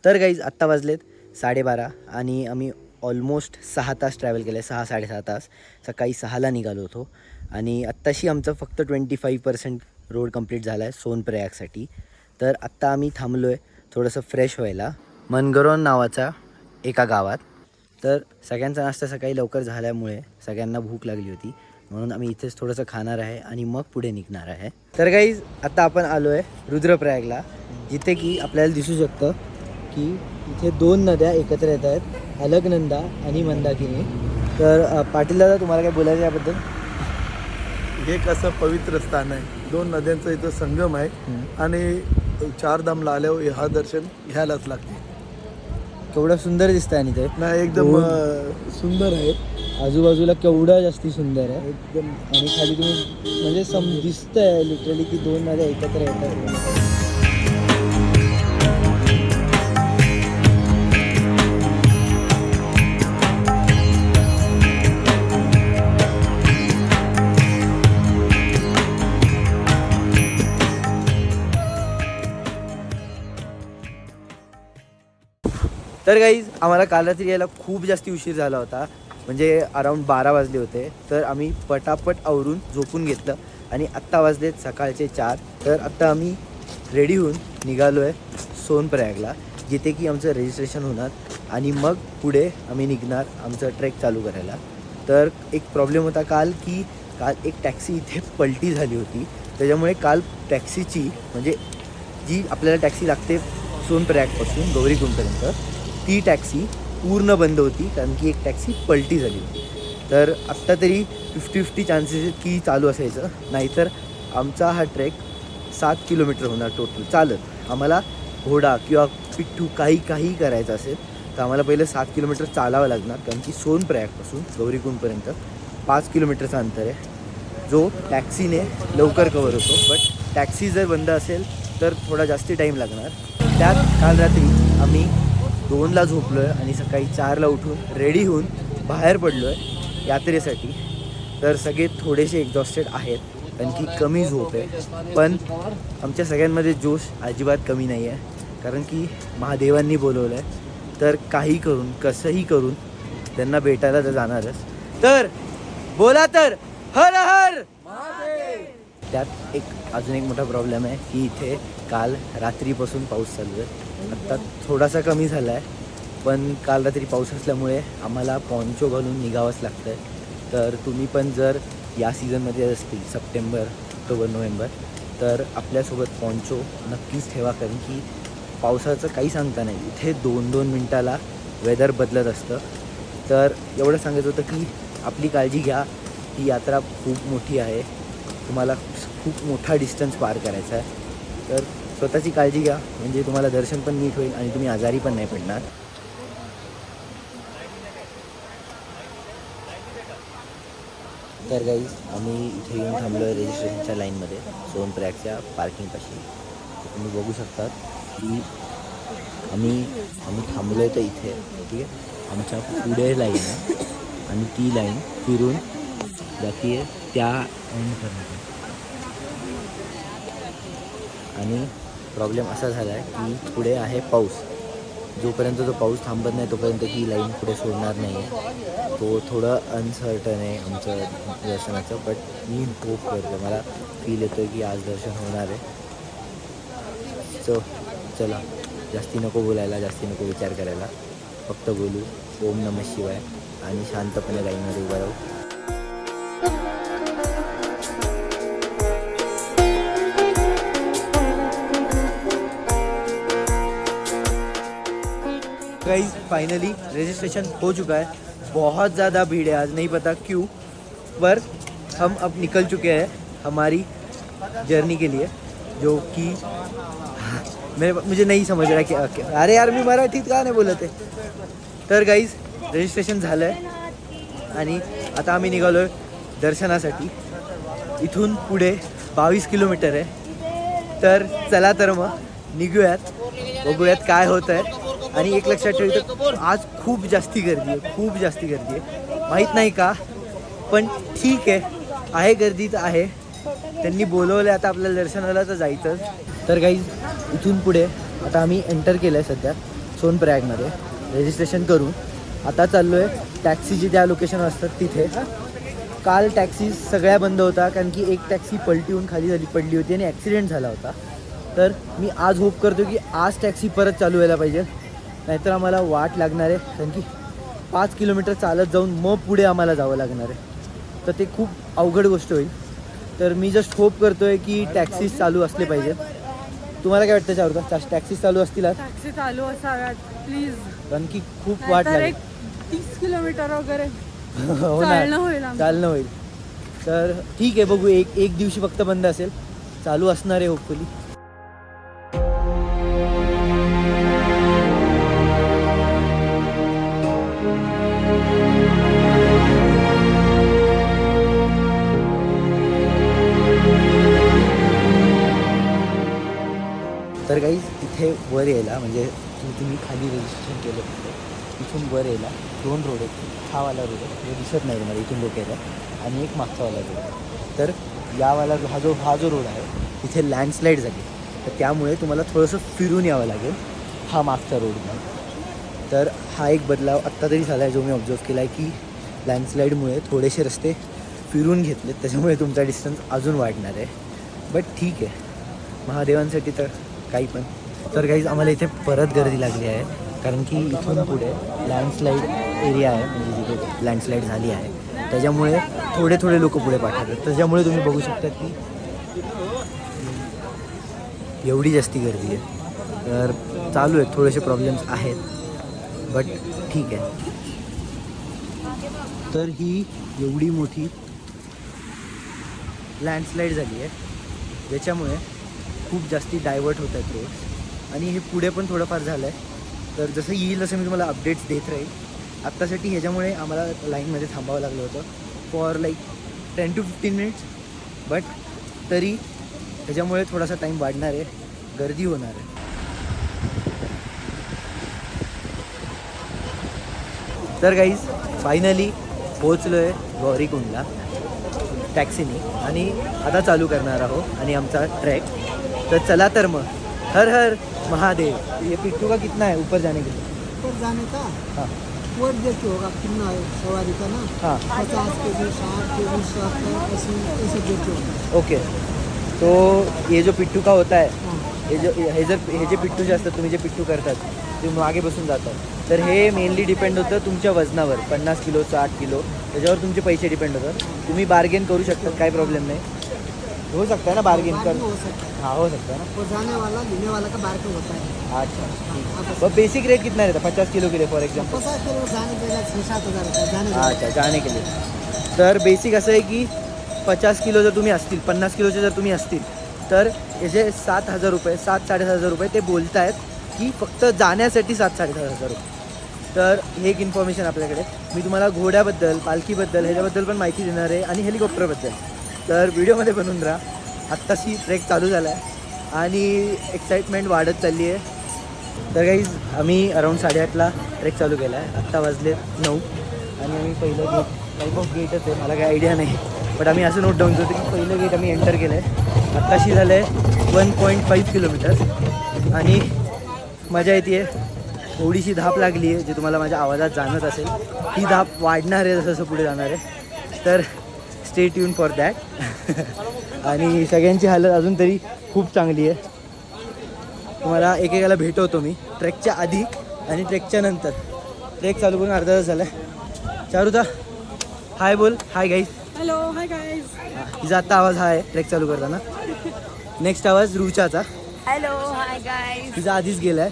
तर गाईज आत्ता वाजलेत 12:30 आणि आम्ही ऑलमोस्ट 6 तास ट्रॅव्हल केलं आहे, 6-6.5 तास. सकाळी 6ला निघालो होतो आणि आत्ताशी आमचं फक्त 25% रोड कंप्लीट झाला आहे सोनप्रयागसाठी. तर आत्ता आम्ही थांबलो आहे थोडंसं फ्रेश व्हायला मनगरोन नावाचा एका गावात. तर सगळ्यांचा नाश्ता सकाळी लवकर झाल्यामुळे सगळ्यांना भूक लागली होती, म्हणून आम्ही इथेच थोडंसं खाणार आहे आणि मग पुढे निघणार आहे. तर गाईज आता आपण आलो आहे रुद्रप्रयागला, जिथे की आपल्याला दिसू शकतं की इथे 2 नद्या एकत्र येत आहेत, अलकनंदा आणि मंदाकिनी. तर पाटील दादा, तुम्हाला काय बोलायचं याबद्दल? हे कसं पवित्र स्थान आहे, 2 नद्यांचा इथं संगम आहे आणि 4 धामला आल्यावर हा दर्शन घ्यायलाच लागते. केवढं सुंदर दिसतं आणि ते ना एकदम सुंदर आहे. आजूबाजूला केवढं जास्ती सुंदर आहे एकदम. आणि खाली तुम्ही म्हणजे दिसतंय लिटरली की 2 नद्या एकत्र येतात. तर गाईज आम्हाला काल रात्री यायला खूप जास्ती उशीर झाला होता, म्हणजे अराऊंड 12 वाजले होते. तर आम्ही पटापट आवरून झोपून घेतलं आणि आत्ता वाजलेत सकाळचे 4. तर आत्ता आम्ही रेडी होऊन निघालो आहे सोनप्रयागला, जिथे की आमचं रजिस्ट्रेशन होणार आणि मग पुढे आम्ही निघणार आमचं ट्रेक चालू करायला. तर एक प्रॉब्लेम होता काल की काल एक टॅक्सी इथे पलटी झाली होती, त्याच्यामुळे काल टॅक्सीची म्हणजे जी आपल्याला टॅक्सी लागते सोनप्रयागपासून गौरीकुंडपर्यंत, ती टॅक्सी पूर्ण बंद होती कारण की एक टॅक्सी पलटी झाली होती. तर आत्ता तरी 50-50 चान्सेस आहेत की चालू असायचं, नाहीतर आमचा हा ट्रेक 7 किलोमीटर होणार टोटल चालत. आम्हाला घोडा किंवा पिट्ठू काही करायचं असेल तर आम्हाला पहिलं 7 किलोमीटर चालावं लागणार, कारण की सोनप्रयागपासून गौरीकुंडपर्यंत 5 किलोमीटरचा अंतर आहे, जो टॅक्सीने लवकर कवर होतो. बट टॅक्सी जर बंद असेल तर थोडा जास्ती टाईम लागणार. त्यात काल रात्री आम्ही 2ला झोपलो आहे आणि सकाळी 4ला उठून रेडी होऊन बाहेर पडलो आहे यात्रेसाठी. तर सगळे थोडेसे एक्झॉस्टेड आहेत कारण की कमी झोप आहे, पण आमच्या सगळ्यांमध्ये जोश अजिबात कमी नाही आहे, कारण की महादेवांनी बोलवलं आहे. तर काही करून कसंही करून त्यांना भेटायला तर जाणारच. तर बोला तर हर हर महादेव. त्यात अजून एक मोठा प्रॉब्लेम आहे की इथे काल रात्रीपासून पाऊस चालू आहे. आत्ता थोडासा कमी झाला आहे, पण काल रात्री पाऊस असल्यामुळे आम्हाला पॉन्चो घालून निघावंच लागतं आहे. तर तुम्ही पण जर या सीझनमध्ये असतील सप्टेंबर, ऑक्टोबर, नोव्हेंबर, तर आपल्यासोबत पॉन्चो नक्कीच ठेवा, कारण की पावसाचं काही सांगता नाही. इथे 2-2 मिनटाला वेदर बदलत असतं. तर एवढं सांगायचं होतं की आपली काळजी घ्या. ही यात्रा खूप मोठी आहे, तुम्हाला खूप मोठा डिस्टन्स पार करायचा आहे. तर स्वतःची काळजी घ्या, म्हणजे तुम्हाला दर्शन पण नीट होईल आणि तुम्ही आजारी पण नाही पडणार. तर गाईज आम्ही इथे येऊन थांबलो आहे रजिस्ट्रेशनच्या लाईनमध्ये सोनप्रयागच्या पार्किंगपाशी. तुम्ही बघू शकता की आम्ही थांबलो आहे तर इथे, ठीक आहे. आमच्या पुढे लाईन आहे आणि ती लाईन फिरून जाती आहे त्या एंडपर्यंत. आणि प्रॉब्लेम असा झाला आहे की पुढे आहे पाऊस. जोपर्यंत तो पाऊस थांबत नाही तोपर्यंत ही लाईन पुढे सोडणार नाही आहे. तो थोडं अनसर्टन आहे आमचं दर्शनाचं, बट मी होप करतो, मला फील येतो की आज दर्शन होणार आहे. सो चला, जास्ती नको बोलायला, जास्ती नको विचार करायला, फक्त बोलू ओम नमः शिवाय आणि शांतपणे लाईनमध्ये उभं राहू. गाइस फाइनली रजिस्ट्रेशन हो चुका है. बहुत ज़्यादा भीड़ है आज, नहीं पता क्यों, पर हम अब निकल चुके हैं हमारी जर्नी के लिए, जो कि मुझे नहीं समझ रहा कि अरे यार मी मराठीत का नाही बोलत आहे. तर गाईज रजिस्ट्रेशन झालं आहे आणि आता आम्ही निघालो आहे दर्शनासाठी. इथून पुढे 22 किलोमीटर आहे. तर चला तर मग निघूयात, बघूयात काय होतं आहे. आणि एक लक्षात ठेवतो, आज खूप जास्ती गर्दी आहे, माहीत नाही का, पण ठीक आहे गर्दी तर आहे. त्यांनी बोलवलं आता आपल्याला दर्शनाला तर जायचं. तर गाईज इथून पुढे आता आम्ही एंटर केलं आहे सध्या सोनप्रयागमध्ये रजिस्ट्रेशन करून. आता चाललो आहे टॅक्सीची त्या लोकेशनवर असतात तिथे. काल टॅक्सी सगळ्या बंद होता कारण की एक टॅक्सी पलटी होऊन खाली पडली होती आणि ॲक्सिडेंट झाला होता. तर मी आज होप करतो की आज टॅक्सी परत चालू व्हायला पाहिजे, नाहीतर आम्हाला वाट लागणार आहे कारण की 5 किलोमीटर चालत जाऊन मग पुढे आम्हाला जावं लागणार आहे. तर ते खूप अवघड गोष्ट होईल. तर मी जस्ट होप करतो आहे की टॅक्सीज चालू असले पाहिजेत. तुम्हाला काय वाटतं चारुता, टॅक्सीज चालू असतील आज? टॅक्सी चालू असाव्यात प्लीज, कारण की खूप वाट तर लागेल. एक 30 किलोमीटर वगैरे हो चालणं ना, होईल आमचं. चालणं होईल. तर ठीक आहे, बघू. एक दिवशी फक्त बंद असेल, चालू असणार आहे होपफुली. तर काही इथे वर यायला म्हणजे तुम्ही खाली रजिस्ट्रेशन केलं तिथे इथून वर यायला 2 रोड आहेत. हा वाला रोड आहे, हे दिसत नाही मला, इथून लोक येतात, आणि एक मागचा वाला रोड आहे. तर यावाला हा जो रोड आहे तिथे लँडस्लाईड झाली, तर त्यामुळे तुम्हाला थोडंसं फिरून यावं लागेल हा मागचा रोड. तर हा एक बदलाव आत्ता तरी झाला आहे जो मी ऑब्झर्व केला आहे की लँडस्लाईडमुळे थोडेसे रस्ते फिरून घेतलेत, त्याच्यामुळे तुमचा डिस्टन्स अजून वाढणार आहे. बट ठीक आहे, महादेवांसाठी तर काही पण. तर काहीच आम्हाला इथे परत गर्दी लागली आहे कारण की इथून पुढे लँडस्लाईड एरिया आहे, म्हणजे जिथे लँडस्लाईड झाली आहे त्याच्यामुळे थोडे लोक पुढे पाठवतात. त्याच्यामुळे तुम्ही बघू शकता की एवढी जास्ती गर्दी आहे. तर चालू आहेत, थोडेसे प्रॉब्लेम्स आहेत, बट ठीक आहे. तर ही एवढी मोठी लँडस्लाईड झाली आहे ज्याच्यामुळे खूप जास्ती डायवर्ट होत आहेत रोड्स, आणि हे पुढे पण थोडंफार झालं आहे. तर जसं येईल तसं मी तुम्हाला अपडेट्स देत राहील. आत्तासाठी ह्याच्यामुळे आम्हाला लाईनमध्ये थांबावं लागलं होतं for like 10 to 15 minutes, but तरी ह्याच्यामुळे थोडासा टाईम वाढणार आहे, गर्दी होणार आहे. तर गाईज फायनली पोहोचलो आहे गौरीकुंडला टॅक्सीने, आणि आता चालू करणार आहोत आणि आमचा ट्रॅक. तर चला तर मग, हर हर महादेव. ये पिट्टू का कितना है ऊपर जाने के लिए? ऊपर जाने का हाँ वोट देते होगा कितना है सवारी का ना, हाँ 50 के जी 60 के जी 70 ऐसे देते होगा. ओके. तो ये जो पिट्टू का होता है, हाँ हे जे पिट्टू जे असतात, तुम्ही जे पिट्टू करतात ते मागे बसून जातात, तर हे मेनली डिपेंड होतं तुमच्या वजनावर. 50 किलो 60 किलो त्याच्यावर तुमचे पैसे डिपेंड होतात. तुम्ही बार्गेन करू शकतात, काही प्रॉब्लेम नाही. हो सकता है ना बार्गेन कर? बार्गेन हो सकता है. हाँ हो सकता है ना. वो जाने वाला लेने वाला का बार्गेन होता है. अच्छा, हाँ, वो बेसिक रेट कितना रहता है 50 किलो के लिए फॉर एग्जाम्पल? 50 किलो जाने देगा 6-7 हज़ार रुपये जाने देगा. अच्छा, जाने के लिए. तर बेसिक असं आहे की 50 किलो जर तुम्ही असतील, 50 किलोचे जर तुम्ही असतील, तर याचे 7,000 रुपये, 7-7,500 रुपये ते बोलत आहेत की फक्त जाण्यासाठी 7-7,500 रुपये. तर हे एक इन्फॉर्मेशन आपल्याकडे. मी तुम्हाला घोड्याबद्दल, पालखीबद्दल ह्याच्याबद्दल पण माहिती देणार आहे, आणि हेलिकॉप्टरबद्दल. तर व्हिडिओमध्ये बनून राहा. आत्ताशी ट्रेक चालू झाला आहे आणि एक्साइटमेंट वाढत चालली आहे. तर काहीच आम्ही अराऊंड 8:30ला ट्रेक चालू केला आहे. आत्ता वाजले 9, आणि आम्ही पहिलं गेट, टाईप ऑफ गेटच आहे, मला काही आयडिया नाही, बट आम्ही असं नोट डाऊन करतो की पहिलं गेट आम्ही एंटर केलं आहे. आत्ताशी झालं आहे 1.5 किलोमीटर, आणि मजा येते. थोडीशी धाप लागली आहे, जे तुम्हाला माझ्या आवाजात जाणत असेल. ही धाप वाढणार आहे जसं पुढे जाणार आहे, तर स्टे ट्यून फॉर दॅट. आणि सगळ्यांची हालत अजून तरी खूप चांगली आहे. तुम्हाला एकेकाला भेटवतो मी ट्रेकच्या आधी आणि ट्रेकच्या नंतर. ट्रेक चालू करून अर्धा तास झाला आहे. चारुता हाय बोल. Hi guys. Hello, hi guys. तिचा आत्ता आवाज हा आहे ट्रेक चालू करताना. नेक्स्ट आवाज रुचाचा. Hello, hi guys. तिचा आधीच गेला आहे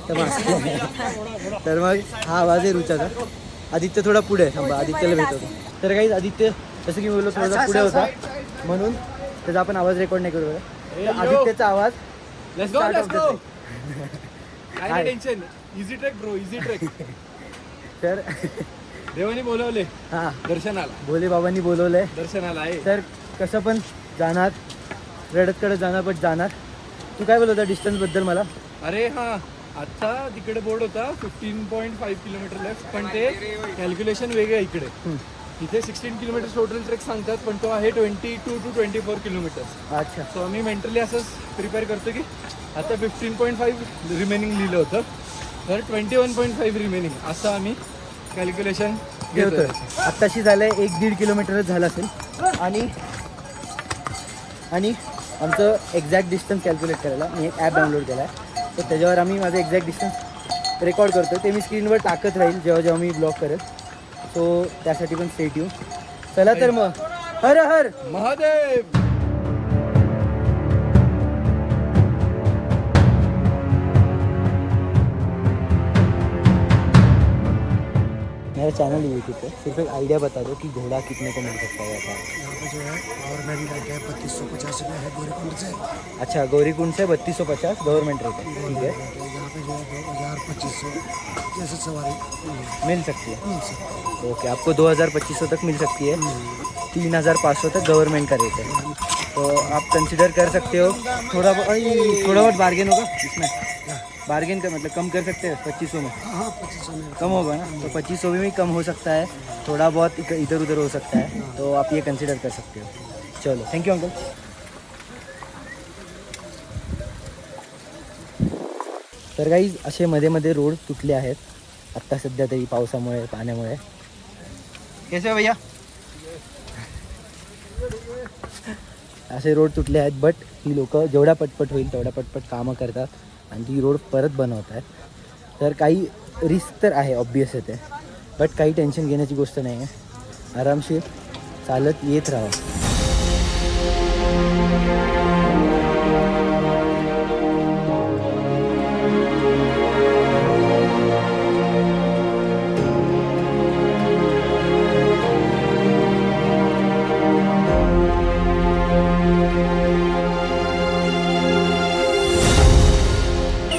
तर मग हा आवाज आहे रुचाचा. आदित्य थोडा पुढे आहे, थांबा आदित्यला भेटवतो. तर काही आदित्य जसं की मी बोललो थोडासा पुढे होता, म्हणून त्याचा आपण आवाज रेकॉर्ड नाही करू. तर आदित्यचा आवाज start of the trek. काय tension. Easy trek bro, easy trek. तर देवानी बोलवले हां, दर्शनाला, भोले बाबांनी बोलवलंय. दर्शनाला आहे. तर कसं पण जाणार, रडत कडत जाणार, पण जाणार. तू काय बोलत होता डिस्टन्सबद्दल मला? अरे हा, आता तिकडे बोर्ड होता 15.5 किलोमीटर लेफ्ट, पण ते कॅल्क्युलेशन वेगळं आहे इकडे. इथे 16 किलोमीटर टोटल ट्रेक सांगतात पण तो आहे 22 to 24 किलोमीटर्स. अच्छा. सो आम्ही मेंटली असंच प्रिपेअर करतो की आता 15.5 रिमेनिंग लिहिलं होतं तर 21.5 रिमेनिंग असं आम्ही कॅल्क्युलेशन घेतोय. आत्ताशी झालंय 1-1.5 किलोमीटरच झालं असेल आणि आमचं एक्झॅक्ट डिस्टन्स कॅल्क्युलेट करायला मी एक ॲप डाउनलोड केला आहे. तर त्याच्यावर आम्ही माझं एक्झॅक्ट डिस्टन्स रेकॉर्ड करतो. ते मी स्क्रीनवर टाकत राहील जेव्हा जेव्हा मी ब्लॉग करेल. सो त्यासाठी पण स्टे ट्यून. चला तर मग हर हर महादेव. मेरा चैनल यूट्यूब पे सिर्फ एक आइडिया बता दो कि घोड़ा कितने को मिल सकता है यहाँ यहाँ पे जो है गवर्नमेंट रेट है 3250 रुपये है गौरीकुंड से। अच्छा, गौरीकुंड से 3250 गवर्नमेंट रेट है, ठीक है। यहाँ पे जो है 2200 जैसे सवारी मिल सकती है। मिल सकती है। ओके, आपको 2200-2500 तक मिल सकती है। 3500 तक गवर्नमेंट का रेट है, तो आप कंसिडर कर सकते हो। थोड़ा बहुत बार्गेन होगा इसमें, बार्गेन का मतलब कम कर सकते हैं 2500 में। हाँ 2500 में कम होगा ना, तो 2500 में भी कम हो सकता है, थोड़ा बहुत इधर उधर हो सकता है, तो आप ये कंसिडर कर सकते हो। चलो, थैंक यू अंकल। तर गाईज असे मध्ये मध्ये रोड तुटले आहेत आत्ता सध्या तरी पावसामुळे, पाण्यामुळे. कैसे भैया? असे रोड तुटले आहेत, बट ही लोक जेवढा पटपट होईल तेवढा पटपट कामं करतात आणि ती रोड परत बनवत आहेत. तर काही रिस्क तर आहे ऑब्वियस आहे ते, बट काही टेन्शन घेण्याची गोष्ट नाही आहे. आरामशीर चालत येत राहा.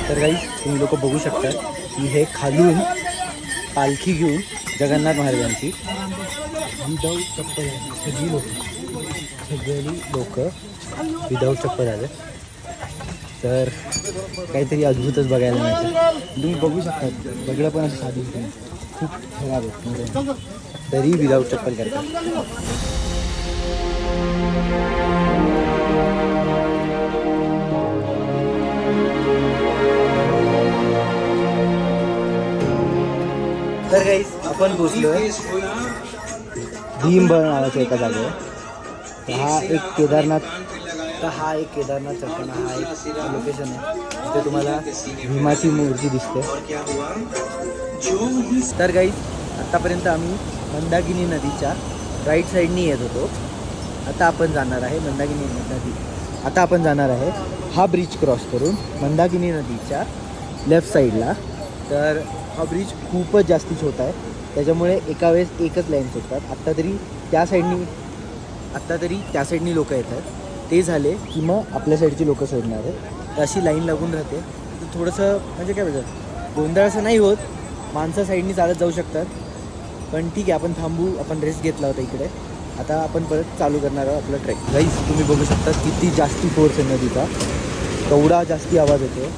तर काही तुम्ही लोक बघू शकता की हे खालून पालखी घेऊन जगन्नाथ महाराजांची विदाऊट चप्पल आहे. सगळी लोक विदाऊट चप्पल आले, तर काहीतरी अद्भुतच बघायला मिळतं. तुम्ही बघू शकता सगळं पण असं साधू खूप खराब आहे, तरी विदाऊट चप्पल करतात. तर गाईस आपण पोचलोय भीमबळ नावाच्या एका जागेवर. तर हा एक केदारनाथचा हा एक लोकेशन आहे. तिथे तुम्हाला भीमाची मूर्ती दिसते. तर गाईस आत्तापर्यंत आम्ही मंदाकिनी नदीच्या राईट साईडनी येत होतो. आता आपण जाणार आहे हा ब्रिज क्रॉस करून मंदाकिनी नदीच्या लेफ्ट साईडला. तर हा ब्रिज खूपच जास्ती छोटा आहे, त्याच्यामुळे एका वेळेस एकच लाईन सुटतात. आत्ता तरी त्या साईडनी लोक येतात, ते झाले की मग आपल्या साईडची लोकं सोडणार आहेत. तर अशी लाईन लागून राहते. तर थोडंसं म्हणजे काय बोलतात, गोंधळ असं नाही होत, माणसं साईडनी चालत जाऊ शकतात. पण ठीक आहे, आपण थांबू. आपण रेस्ट घेतला होता इकडे, आता आपण परत चालू करणार आहोत आपलं ट्रेक. गाईस तुम्ही बघू शकता किती जास्ती फोर्स आहे नदीचा, केवढा जास्ती आवाज येतो.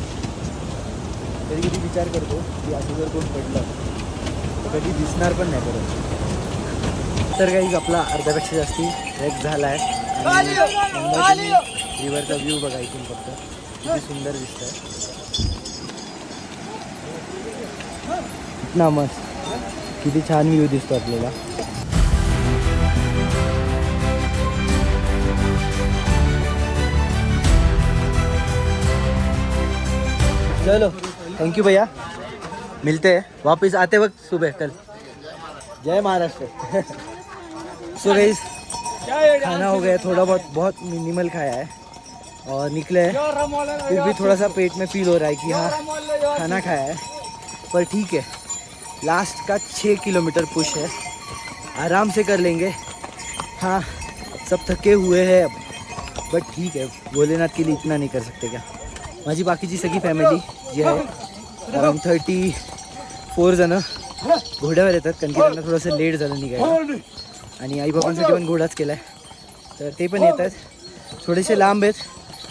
कधी कधी विचार करतो की असं जर कोण पडलं तर कधी दिसणार पण नाही परत. तर काही आपला अर्ध्यापेक्षा जास्ती ट्रेक झाला आहे आणि रिव्हरचा व्ह्यू बघा इथून फक्त किती सुंदर दिसत आहे. इतना मस्त, किती छान व्ह्यू दिसतो आपल्याला. चलो, थैंक यू भैया, मिलते हैं वापस आते वक्त सुबह कल. जय महाराष्ट्र. सो गाइस खाना हो गया, थोड़ा बहुत मिनिमल खाया है और निकले हैं. फिर भी थोड़ा सा पेट में फील हो रहा है कि हाँ खाना खाया है, पर ठीक है. लास्ट का 6 किलोमीटर पुश है, आराम से कर लेंगे. हाँ सब थके हुए हैं अब, बट ठीक है, भोलेनाथ के लिए इतना नहीं कर सकते क्या. माझी बाकीची सगळी फॅमिली जी आहे अराउंड 34 जणं घोड्यावर येतात, कारण की त्यांना थोडंसं लेट झालं निघायला. आणि आईबाबांसाठी पण घोडाच केला आहे, तर ते पण येत आहेत. थोडेसे लांब आहेत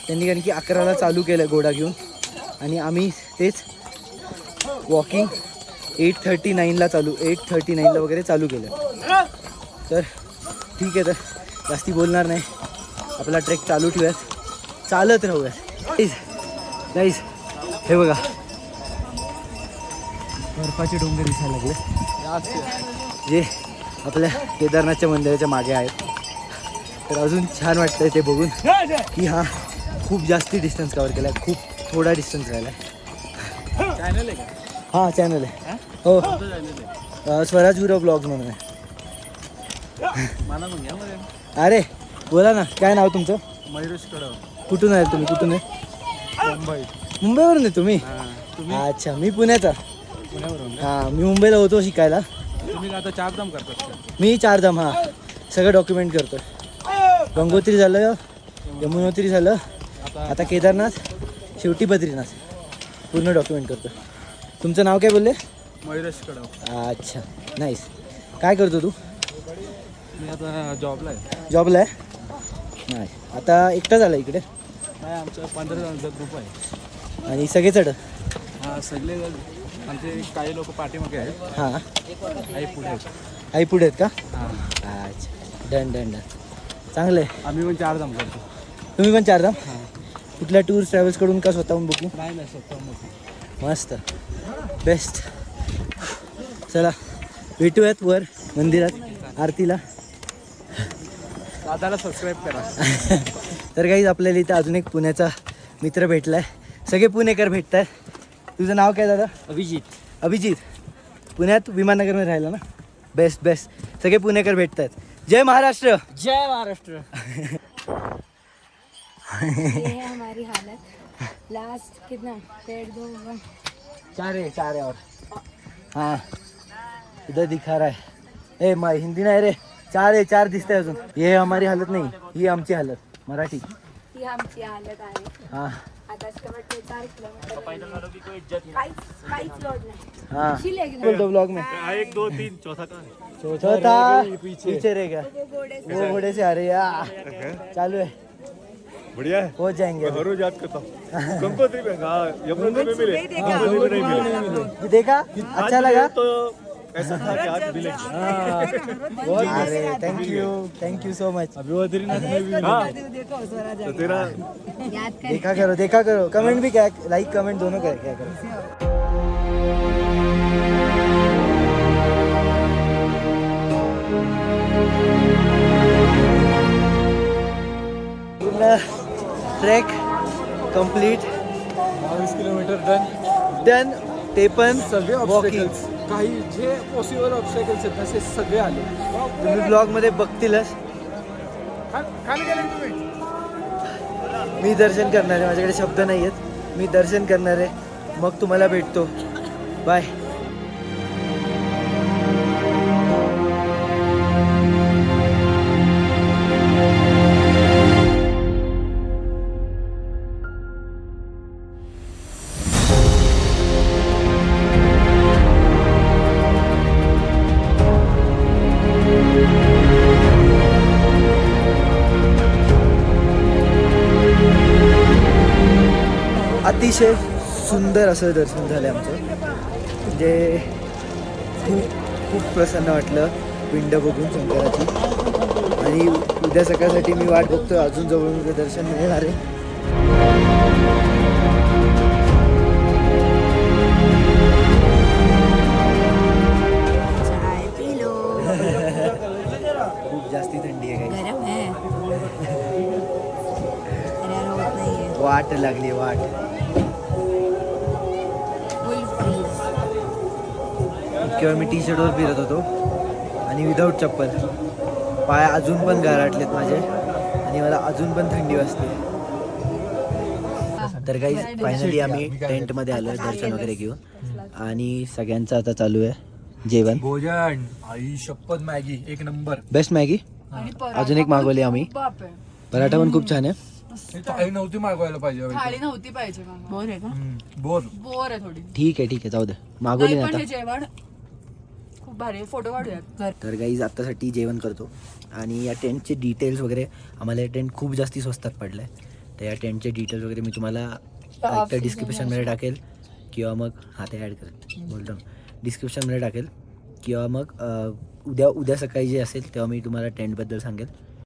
त्यांनी, कारण की 11ला चालू केलं घोडा घेऊन, आणि आम्ही तेच वॉकिंग 8:39ला वगैरे चालू केलं. तर ठीक आहे, तर जास्ती बोलणार नाही, आपला ट्रेक चालू ठेवूयात, चालत राहूयात. गाईज हे बघा बर्फाचे डोंगर दिसायला लागले जे आपल्या केदारनाथच्या मंदिराच्या मागे आहेत. तर अजून छान वाटतंय ते बघून की हा खूप जास्ती डिस्टन्स कवर केला आहे, खूप थोडा डिस्टन्स राहिला आहे. चॅनल आहे का? हां चॅनल आहे हो, स्वराज गुरव ब्लॉग्स म्हणून आहे. मला मग घ्या मध्ये. अरे बोला ना, काय नाव तुमचं? मयुरेश कडव, कुठून आहे तुम्ही? कुठून आहे? मुंबई. मुंबईवरून आहे तुम्ही? तुम्ही अच्छा, मी पुण्याचा. पुण्यावरून का? हां, मी मुंबईला होतो शिकायला. तुम्ही आता चारधाम करतात का? मी चारधाम, हां सगळं डॉक्युमेंट करतो. गंगोत्री झालं, यमुनोत्री झालं, आता केदारनाथ, शेवटी बद्रीनाथ, पूर्ण डॉक्युमेंट करतो. तुमचं नाव काय बोलले? मयुरेश कडव. अच्छा नाईस. काय करतो तू? मी आता जॉबला आहे. जॉबला आहे? नाही, आता एकटा झाला इकडे? नाही, आमचा 15 जणांचा ग्रुप आहे. आणि सगळे चढ? हा, सगळे आमचे काही लोक पाठीमागे आहेत, हां, काही पुढे आहेत. आई पुढे आहेत का? हां, अच्छा, डन डन डन, चांगलं आहे. आम्ही पण चारधाम करतो. तुम्ही पण चारधाम? कुठल्या टूर्स ट्रॅव्हल्सकडून का स्वतःहून बुकिंग? नाही नाही, स्वतः मस्त, बेस्ट. चला भेटूयात वर मंदिरात आरतीला. दादाला सबस्क्राईब करा. तर काही आपल्याला इथं अजून एक पुण्याचा मित्र भेटलाय, सगळे पुणेकर भेटत आहेत. तुझं नाव काय दादा? अभिजित. अभिजित, पुण्यात विमाननगरमध्ये राहिला ना? बेस्ट बेस्ट, सगळे पुणेकर भेटत आहेत. जय महाराष्ट्र. जय महाराष्ट्र. ये है हमारी हालत. लास्ट कितना 1.5 2 1 चार है और हाँ इधर दिखा रहा है. ए हिंदी नाही रे, चार दिसतंय अजून. हे हमारी हालत नाही, ही आमची हालत मराठी. ही आमची हालत आहे. हां आता शेवटचे 4 किलोमीटर काहीच लोड नाही. हाँ चिल एकदम. बोल दो ब्लॉग में. 1 2 3 चौथा का है? चौथा पीछे रहेगा, वो घोड़े से आ रही है. चालू है, बढ़िया है. पहुंच जाएंगे. हर रोज याद करता हूँ. गंगोत्री में, हाँ यमुनोत्री में मिले, गंगोत्री में नहीं मिले. देखा, अच्छा लगा. तो ऐसा था कि आज मिले. अरे थैंक यू सो मच. अभी बद्रीनाथ में भी मिले. तो तेरा याद कर. देखा करो, कमेंट भी क्या, लाइक कमेंट दोनों क्या करो. Track complete, 22 kilometre done. ते पण सगळे वॉकिंग. ऑब्स्टॅकल्स, काही जे पॉसिबल ऑब्स्टॅकल्स आहेत तसे सगळे आले. तुम्ही ब्लॉगमध्ये बघतीलच. खाली गेले तुम्ही? मी दर्शन करणार आहे, माझ्याकडे शब्द नाही आहेत, मी दर्शन करणार आहे, मग तुम्हाला भेटतो. बाय. अतिशय सुंदर असं दर्शन झालं आमचं. म्हणजे खूप प्रसन्न वाटलं पिंड बघून शंकराची. आणि उद्या सकाळसाठी मी वाट बघतोय, अजून जवळून उद्या दर्शन मिळणार आहे. चाय पी लो. खूप जास्ती थंडी आहे काही. गरम है. अरे होत नाहीये. वाट लागली वाट. Full freeze. किंवा मी टी शर्टवर फिरत होतो आणि विदाऊट चप्पल, पाय अजून पण गारटलेत माझे आणि मला अजून पण थंडी वाजते. तर काही फायनली आम्ही टेंटमध्ये आलो आहे दर्शन वगैरे घेऊन आणि सगळ्यांचं आता चालू आहे जेवण. भोजन, आई शपथ, मॅगी एक नंबर. Best Maggi. अजून एक मागवली आम्ही. पराठा पण खूप छान आहे. थाळी नव्हती मागवायला पाहिजे. थाळी नव्हती पाहिजे मला. बोर आहे का? बोर आहे थोडी. ठीक आहे जाऊ दे, मागवली नाही, ना पण हे आता. जेवण खूप भारी. फोटो काढूयात. तर गाईज आत्तासाठी जेवण करतो आणि या टेंटचे डिटेल्स वगैरे, आम्हाला हे टेंट खूप जास्ती स्वस्तात पडलं आहे. तर या टेंटचे डिटेल्स वगैरे मी तुम्हाला एक तर डिस्क्रिप्शनमध्ये टाकेल किंवा मग ते ॲड करेल, बोलतो डिस्क्रिप्शनमध्ये टाकेल. किंवा मग उद्या सकाळी जे असेल तेव्हा मी तुम्हाला टेंटबद्दल सांगेल.